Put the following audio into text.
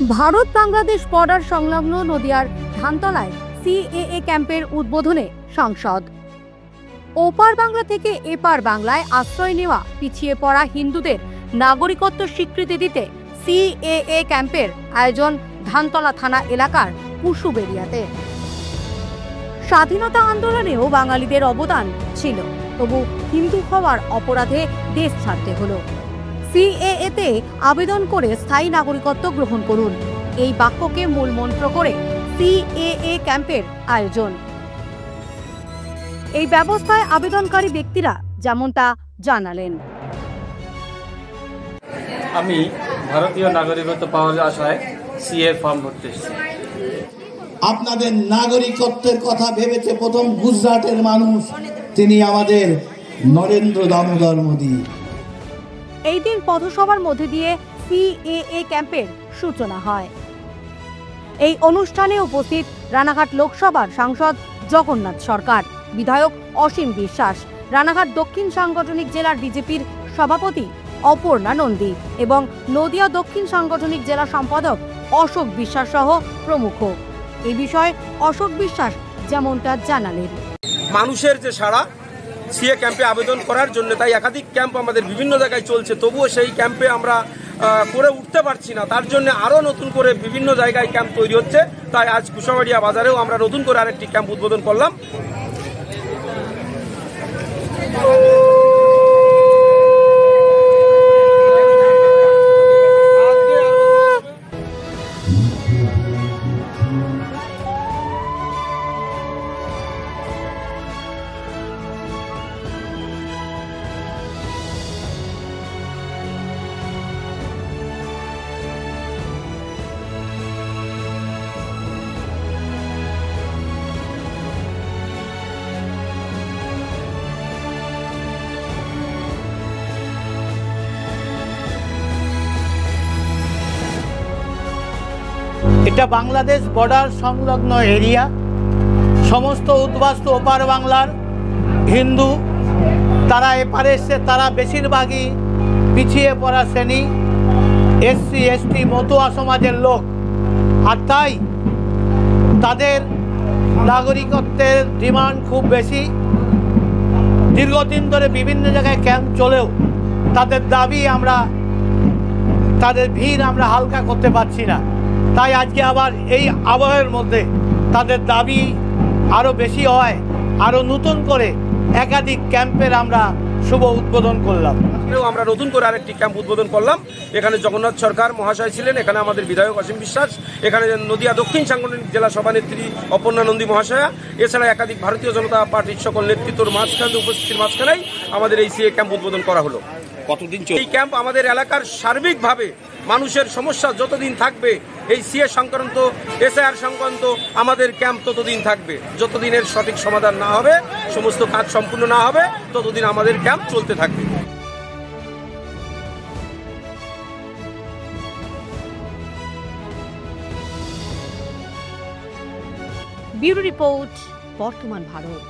Bharat Bangladesh border সংলগ্ন নদিয়ার ধানতলায় CAA ক্যাম্পের উদ্বোধনে সাংসদ। ওপার বাংলা থেকে এপার বাংলায় আশ্রয় নেওয়া পিছিয়ে পড়া হিন্দুদের নাগরিকত্ব স্বীকৃতি দিতে সিএএ ক্যাম্পের আয়োজন ধানতলা থানা এলাকার কুশুবেড়িয়াতে। স্বাধীনতা আন্দোলনেও বাঙালিদের অবদান ছিল, তবু হিন্দু হওয়ার অপরাধে দেশ ছাড়তে হলো। সিএএতে আবেদন করে স্থায়ী নাগরিকত্ব গ্রহণ করুন, এই বাক্যকে মূল মন্ত্র করে সিএএ ক্যাম্পের আয়োজন। এই ব্যবস্থায় আবেদনকারী ব্যক্তিরা যেমনটা জানালেন। আমি ভারতীয় নাগরিকত্ব পাওয়ার আশায় সিএ ফর্ম ভরতে এসেছি। আপনাদের নাগরিকত্বের কথা ভেবেছে প্রথম গুজরাটের মানুষ, তিনি আমাদের নরেন্দ্র দামোদর মোদী। এই দিন পথসভার মধ্যে দিয়ে সিএএ ক্যাম্পের সূচনা হয়। এই অনুষ্ঠানে উপস্থিত রানাঘাট লোকসভার সাংসদ জগন্নাথ সরকার, বিধায়ক অসীম বিশ্বাস, রানাঘাট দক্ষিণ সাংগঠনিক জেলার বিজেপির সভাপতি অপর্ণা নন্দী এবং নদিয়া দক্ষিণ সাংগঠনিক জেলা সম্পাদক অশোক বিশ্বাস সহ প্রমুখ। এই বিষয়ে অশোক বিশ্বাস যেমনটা জানালেন। মানুষের যে সাড়া সিএ ক্যাম্পে আবেদন করার জন্য, তাই একাধিক ক্যাম্প আমাদের বিভিন্ন জায়গায় চলছে, তবুও সেই ক্যাম্পে আমরা করে উঠতে পারছি না। তার জন্য আরও নতুন করে বিভিন্ন জায়গায় ক্যাম্প তৈরি হচ্ছে। তাই আজ কুশাবাড়িয়া বাজারেও আমরা নতুন করে আরেকটি ক্যাম্প উদ্বোধন করলাম। এটা বাংলাদেশ বর্ডার সংলগ্ন এরিয়া। সমস্ত উদ্বাস্তু ওপার বাংলার হিন্দু তারা এপারে এসছে, তারা বেশিরভাগই পিছিয়ে পড়া শ্রেণী, এসসি এসটি মতুয়া সমাজের লোক। আর তাই তাদের নাগরিকত্বের ডিমান্ড খুব বেশি। দীর্ঘদিন ধরে বিভিন্ন জায়গায় ক্যাম্প চলেও তাদের দাবি তাদের ভিড় আমরা হালকা করতে পারছি না। তাই আজকে আবার এই আবহের মধ্যে তাদের দাবি আরও বেশি হয়, আরও নতুন করে একাধিক ক্যাম্পের আমরা শুভ উদ্বোধন করলাম। আমরা নতুন করে আরেকটি ক্যাম্প উদ্বোধন করলাম। এখানে জগন্নাথ সরকার মহাশয় ছিলেন, এখানে আমাদের বিধায়ক অসীম বিশ্বাস, এখানে নদিয়া দক্ষিণ সাংগঠনিক জেলা সভানেত্রী অপর্ণা নন্দী মহাশয়া, এছাড়া একাধিক ভারতীয় জনতা পার্টির সকল নেতৃত্বর উপস্থিতির মাঝখানেই আমাদের এই সিএ ক্যাম্প উদ্বোধন করা হলো। কতদিন এই ক্যাম্প আমাদের এলাকার সার্বিকভাবে মানুষের সমস্যা যতদিন থাকবে, এই সিএ সংক্রান্ত এসআইআর সংক্রান্ত আমাদের ক্যাম্প ততদিন থাকবে। যতদিন এর সঠিক সমাধান না হবে, সমস্ত কাজ সম্পূর্ণ না হবে, ততদিন আমাদের ক্যাম্প চলতে থাকবে। ব্যুরো রিপোর্ট, বর্তমান ভারত।